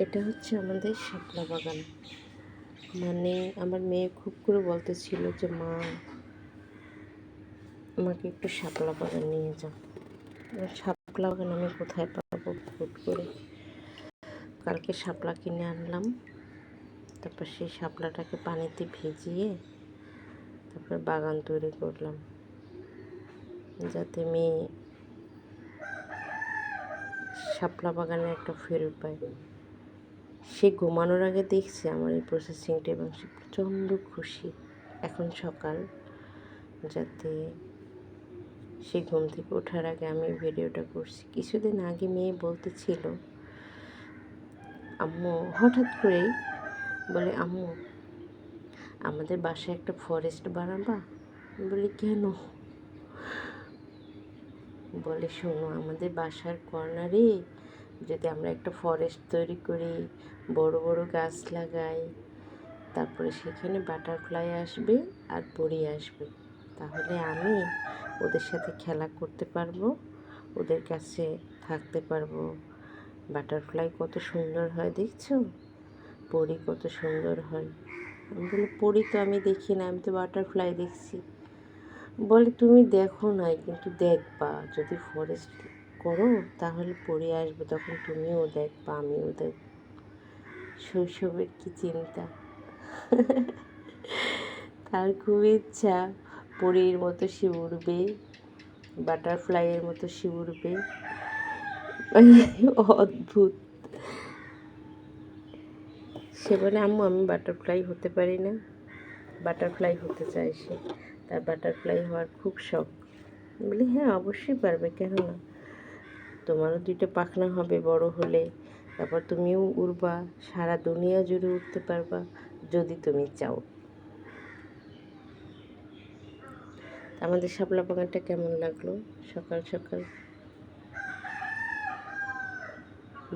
এটা হচ্ছে আমাদের শাপলা বাগান। মানে আমার মেয়ে খুব করে বলতেছিল যে মা, আমাকে একটু শাপলা বাগান নিয়ে যাও। শাপলা বাগান আমি কোথায় পাবো হুট করে? কালকে শাপলা কিনে আনলাম, তারপর সেই শাপলাটাকে পানিতে ভিজিয়ে তারপর বাগান তৈরি করলাম, যাতে মেয়ে শাপলা বাগানে একটা ফিল পায়। সে ঘুমানোর আগে দেখছে আমার এই প্রসেসিংটা এবং সে প্রচণ্ড খুশি। এখন সকাল, যাতে সে ঘুম থেকে ওঠার আগে আমি ভিডিওটা করছি। কিছুদিন আগে মেয়ে বলতেছিল, আম্মু হঠাৎ করেই বলে, আম্মু আমাদের বাসায় একটা ফরেস্ট বানাবা? বলি কেন? বলে শোনো, আমাদের বাসার কর্নারে যদি আমরা একটা ফরেস্ট তৈরি করি, বড় বড় গাছ লাগাই, তারপরে সেখানে বাটারফ্লাই আসবে আর পরি আসবে, তাহলে আমি ওদের সাথে খেলা করতে পারবো, ওদের কাছে থাকতে পারবো। বাটারফ্লাই কত সুন্দর হয় দেখছো, পরি কত সুন্দর হয়। আমি বলি পরি তো আমি দেখি না, আমি তো বাটারফ্লাই দেখছি। বলে তুমি দেখো নাই, কিন্তু দেখবা যদি ফরেস্ট করো তাহলে পরি আসবে, তখন তুমিও দেখবা আমিও দেখব। শৈশবের কি চিন্তা! তার খুব ইচ্ছা পরীর মতো সে উড়বে, বাটারফ্লাইয়ের মতো সে উড়বে। অদ্ভুত। সে বলে আম্মু আমি বাটারফ্লাই হতে পারি না, বাটারফ্লাই হতে চায় সে, তার বাটারফ্লাই হওয়ার খুব শখ। বলি হ্যাঁ অবশ্যই পারবে, কেন না, তোমারও 2টা পাখনা হবে বড় হলে, তারপর তুমিও উড়বা, সারা দুনিয়া জুড়ে উঠতে পারবা যদি তুমি চাও। আমাদের শাপলা বাগানটা কেমন লাগলো সকাল সকাল?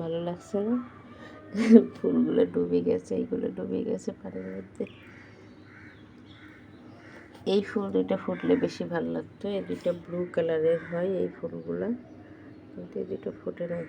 ভালো লাগছে না? ফুলগুলো ডুবে গেছে, এইগুলো ডুবে গেছে পানির মধ্যে। এই ফুল 2টা ফুটলে বেশি ভালো লাগতো, এই 2টা ব্লু কালারের হয় এই ফুলগুলো, কিন্তু এই 2টো ফুটে নাই।